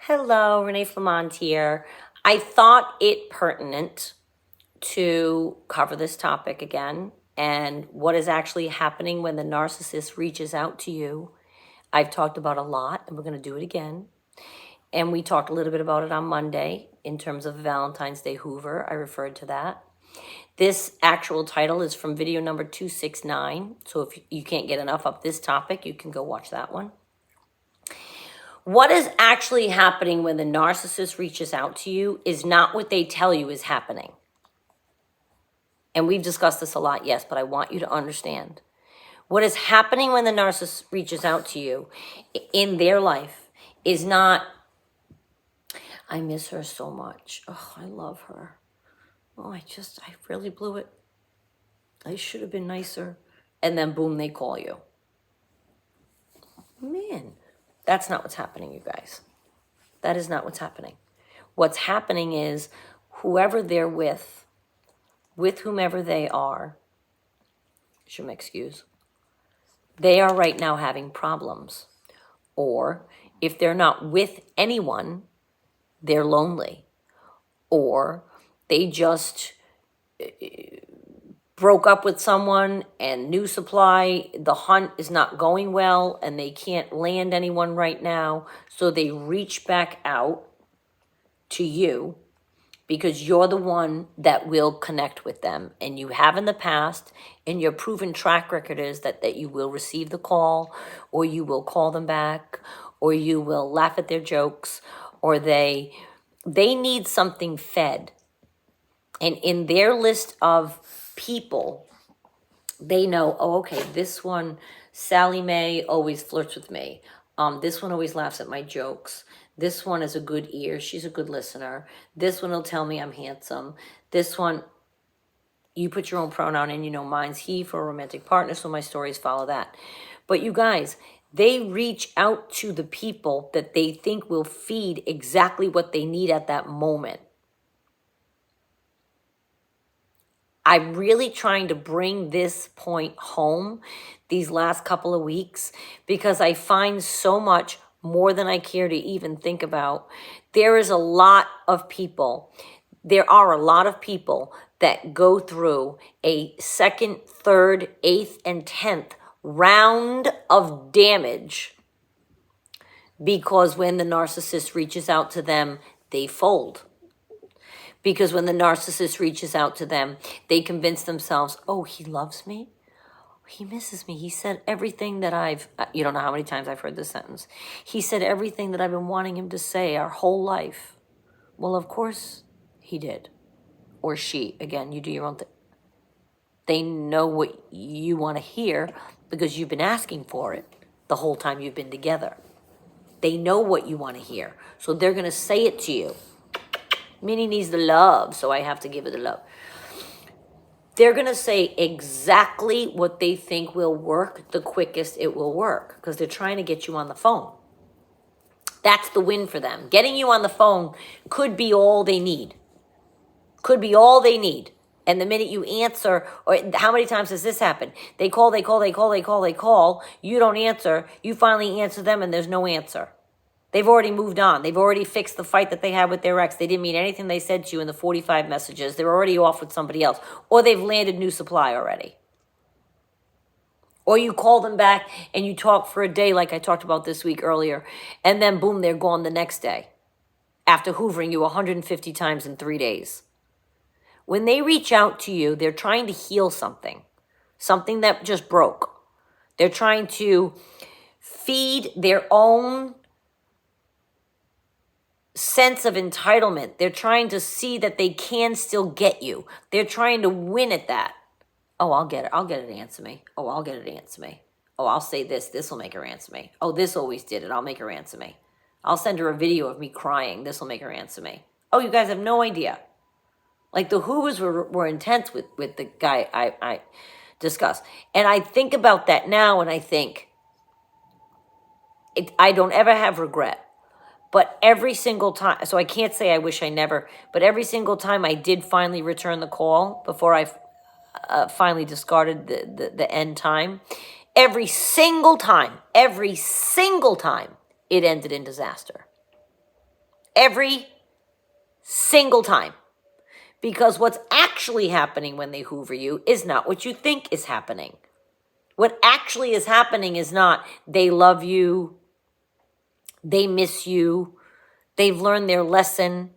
Hello, Renee Flamont here. I thought it pertinent to cover this topic again and what is actually happening when the narcissist reaches out to you. I've talked about a lot, and we're going to do it again. And we talked a little bit about it on Monday in terms of Valentine's Day Hoover. I referred to that. This actual title is from video number 269. So if you can't get enough of this topic, you can go watch that one. What is actually happening when the narcissist reaches out to you is not what they tell you is happening. And we've discussed this a lot, yes, but I want you to understand. What is happening when the narcissist reaches out to you in their life is not, I miss her so much. Oh, I love her. Oh, I really blew it. I should have been nicer. And then boom, they call you. Man, that's not what's happening, you guys. That is not what's happening. What's happening is whoever they're with whomever they are, should make excuse, they are right now having problems. Or if they're not with anyone, they're lonely. Or they just broke up with someone and new supply, the hunt is not going well and they can't land anyone right now. So they reach back out to you because you're the one that will connect with them. And you have in the past, and your proven track record is that you will receive the call, or you will call them back, or you will laugh at their jokes, or they need something fed. And in their list of people, they know, oh, okay, this one, Sally Mae, always flirts with me. This one always laughs at my jokes. This one is a good ear. She's a good listener. This one will tell me I'm handsome. This one, you put your own pronoun in, mine's he for a romantic partner, so my stories follow that. But you guys, they reach out to the people that they think will feed exactly what they need at that moment. I'm really trying to bring this point home these last couple of weeks because I find so much more than I care to even think about. There are a lot of people that go through a second, third, eighth, and 10th round of damage because when the narcissist reaches out to them, they fold. Because when the narcissist reaches out to them, they convince themselves, oh, he loves me. He misses me. He said everything that you don't know how many times I've heard this sentence. He said everything that I've been wanting him to say our whole life. Well, of course he did. Or she. Again, you do your own thing. They know what you want to hear because you've been asking for it the whole time you've been together. They know what you want to hear. So they're going to say it to you. Minnie needs the love, so I have to give her the love. They're going to say exactly what they think will work the quickest it will work because they're trying to get you on the phone. That's the win for them. Getting you on the phone could be all they need. Could be all they need. And the minute you answer, or how many times has this happened? They call. You don't answer. You finally answer them and there's no answer. They've already moved on. They've already fixed the fight that they had with their ex. They didn't mean anything they said to you in the 45 messages. They're already off with somebody else. Or they've landed new supply already. Or you call them back and you talk for a day like I talked about this week earlier. And then boom, they're gone the next day. After hoovering you 150 times in 3 days. When they reach out to you, they're trying to heal something. Something that just broke. They're trying to feed their own sense of entitlement. They're trying to see that they can still get you. They're trying to win at that. Oh, I'll get it. I'll get it to answer me. Oh, I'll get it to answer me. Oh, I'll say this. This will make her answer me. Oh, this always did it. I'll make her answer me. I'll send her a video of me crying. This will make her answer me. Oh, you guys have no idea. Like the Hoovers were intense with the guy I discussed. And I think about that now and I think, I don't ever have regret. But every single time, so I can't say I wish I never, but every single time I did finally return the call before I finally discarded the end time, every single time, it ended in disaster. Every single time. Because what's actually happening when they hoover you is not what you think is happening. What actually is happening is not they love you, they miss you, they've learned their lesson.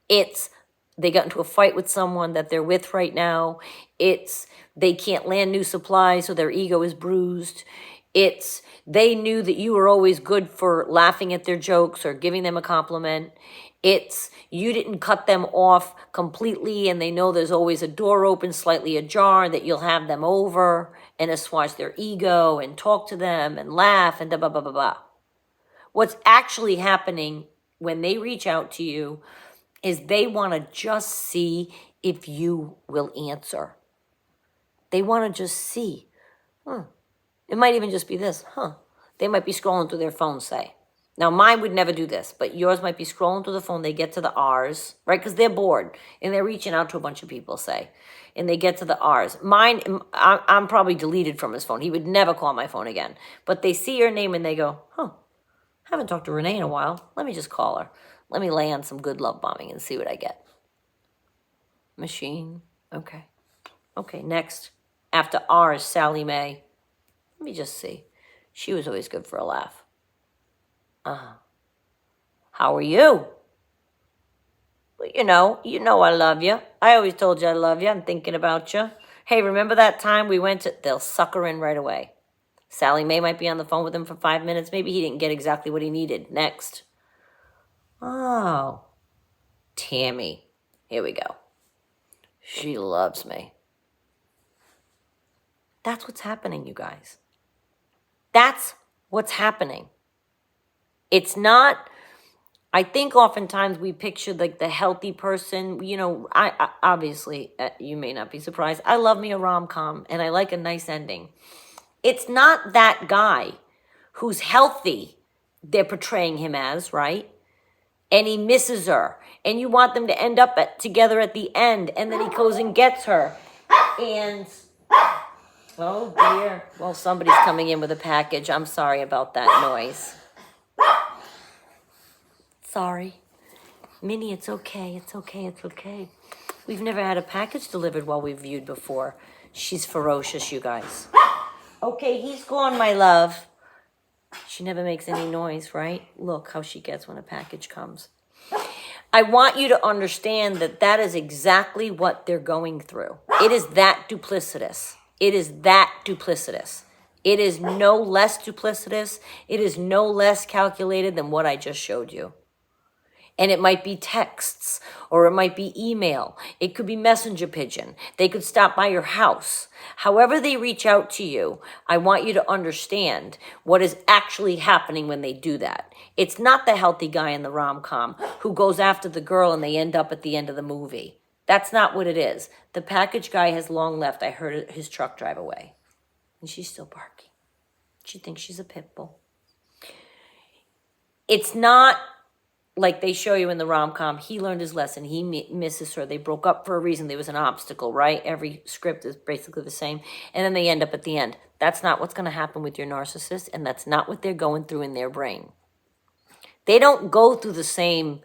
It's they got into a fight with someone that they're with right now. It's they can't land new supplies, so their ego is bruised. It's they knew that you were always good for laughing at their jokes or giving them a compliment. It's you didn't cut them off completely and they know there's always a door open, slightly ajar, that you'll have them over and assuage their ego and talk to them and laugh and blah, blah, blah, blah. What's actually happening when they reach out to you is they want to just see if you will answer. They want to just see. It might even just be this. They might be scrolling through their phone, say. Now, mine would never do this, but yours might be scrolling through the phone. They get to the R's, right? Because they're bored, and they're reaching out to a bunch of people, say. And they get to the R's. Mine, I'm probably deleted from his phone. He would never call my phone again. But they see your name, and they go, haven't talked to Renee in a while. Let me just call her. Let me lay on some good love bombing and see what I get. Machine. Okay. Okay, next. After R is Sally Mae. Let me just see. She was always good for a laugh. How are you? Well, you know I love you. I always told you I love you. I'm thinking about you. Hey, remember that time we went to... They'll suck her in right away. Sally Mae might be on the phone with him for 5 minutes. Maybe he didn't get exactly what he needed. Next. Oh, Tammy. Here we go. She loves me. That's what's happening, you guys. That's what's happening. It's not, I think oftentimes we picture like the healthy person, I obviously, you may not be surprised. I love me a rom-com and I like a nice ending. It's not that guy who's healthy they're portraying him as, right? And he misses her. And you want them to end up together at the end. And then he goes and gets her. And, oh dear. Well, somebody's coming in with a package. I'm sorry about that noise. Sorry. Minnie, it's okay. It's okay. It's okay. We've never had a package delivered while we've viewed before. She's ferocious, you guys. Okay, he's gone, my love. She never makes any noise, right? Look how she gets when a package comes. I want you to understand that that is exactly what they're going through. It is that duplicitous. It is that duplicitous. It is no less duplicitous. It is no less calculated than what I just showed you. And it might be texts, or it might be email. It could be messenger pigeon. They could stop by your house. However they reach out to you, I want you to understand what is actually happening when they do that. It's not the healthy guy in the rom-com who goes after the girl and they end up at the end of the movie. That's not what it is. The package guy has long left. I heard his truck drive away. And she's still barking. She thinks she's a pit bull. It's not like they show you in the rom-com. He learned his lesson. He misses her. They broke up for a reason. There was an obstacle, right? Every script is basically the same. And then they end up at the end. That's not what's going to happen with your narcissist, and that's not what they're going through in their brain. They don't go through the same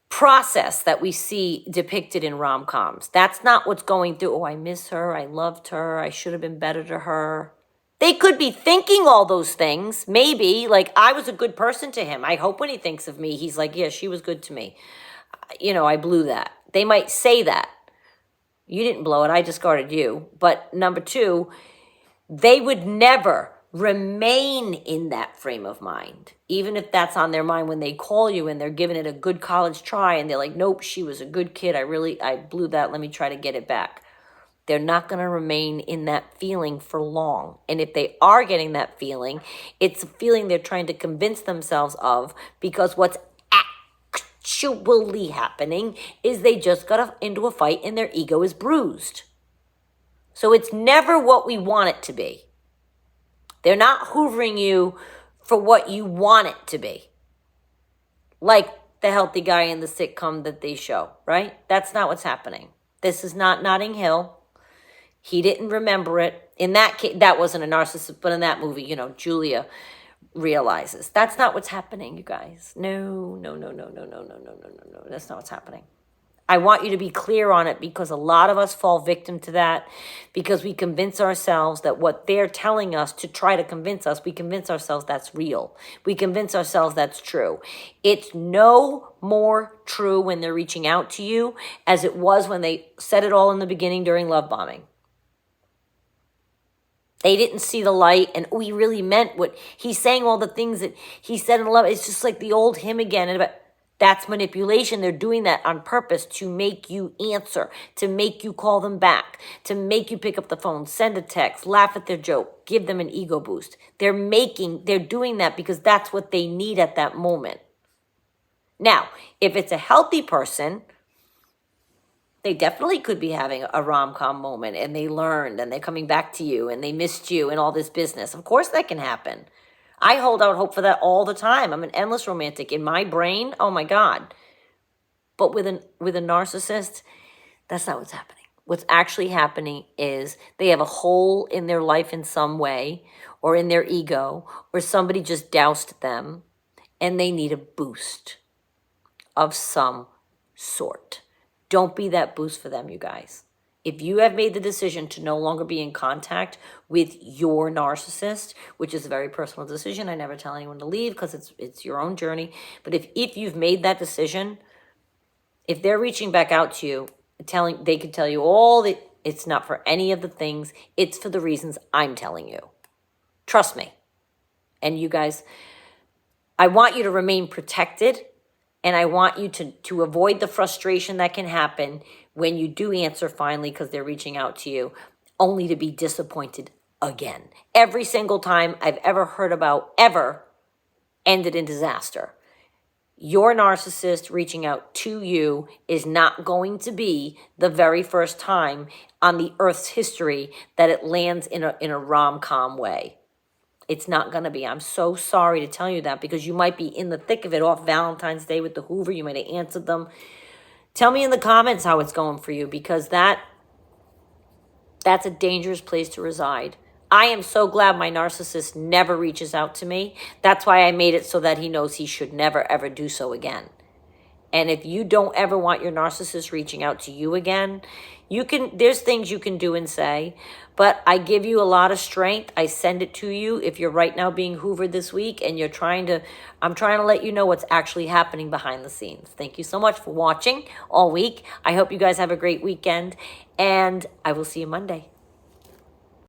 process that we see depicted in rom-coms. That's not what's going through. Oh, I miss her. I loved her. I should have been better to her. They could be thinking all those things, maybe, like, I was a good person to him. I hope when he thinks of me, he's like, yeah, she was good to me. I blew that. They might say that. You didn't blow it. I discarded you. But number two, they would never remain in that frame of mind, even if that's on their mind when they call you and they're giving it a good college try and they're like, nope, she was a good kid. I blew that. Let me try to get it back. They're not going to remain in that feeling for long. And if they are getting that feeling, it's a feeling they're trying to convince themselves of, because what's actually happening is they just got into a fight and their ego is bruised. So it's never what we want it to be. They're not hoovering you for what you want it to be. Like the healthy guy in the sitcom that they show, right? That's not what's happening. This is not Notting Hill. He didn't remember it. In that case, that wasn't a narcissist, but in that movie, Julia realizes. That's not what's happening, you guys. No, no, no, no, no, no, no, no, no, no, no. That's not what's happening. I want you to be clear on it, because a lot of us fall victim to that, because we convince ourselves that what they're telling us to try to convince us, we convince ourselves that's real. We convince ourselves that's true. It's no more true when they're reaching out to you as it was when they said it all in the beginning during love bombing. They didn't see the light, and he really meant what he's saying, all the things that he said in love. It's just like the old him again. And that's manipulation. They're doing that on purpose to make you answer, to make you call them back, to make you pick up the phone, send a text, laugh at their joke, give them an ego boost. They're doing that because that's what they need at that moment. Now, if it's a healthy person, they definitely could be having a rom-com moment, and they learned, and they're coming back to you, and they missed you, and all this business. Of course that can happen. I hold out hope for that all the time. I'm an endless romantic in my brain. Oh my God. But with a narcissist, that's not what's happening. What's actually happening is they have a hole in their life in some way, or in their ego, or somebody just doused them, and they need a boost of some sort. Don't be that boost for them, you guys. If you have made the decision to no longer be in contact with your narcissist, which is a very personal decision, I never tell anyone to leave because it's your own journey. But if you've made that decision, if they're reaching back out to you, they could tell you all that it's not for any of the things. It's for the reasons I'm telling you. Trust me. And you guys, I want you to remain protected. And I want you to avoid the frustration that can happen when you do answer finally because they're reaching out to you, only to be disappointed again. Every single time I've ever heard about ever ended in disaster. Your narcissist reaching out to you is not going to be the very first time on the earth's history that it lands in a rom-com way. It's not going to be. I'm so sorry to tell you that, because you might be in the thick of it off Valentine's Day with the Hoover. You might have answered them. Tell me in the comments how it's going for you, because that's a dangerous place to reside. I am so glad my narcissist never reaches out to me. That's why I made it so that he knows he should never, ever do so again. And if you don't ever want your narcissist reaching out to you again, there's things you can do and say, but I give you a lot of strength. I send it to you if you're right now being hoovered this week and I'm trying to let you know what's actually happening behind the scenes. Thank you so much for watching all week. I hope you guys have a great weekend, and I will see you Monday.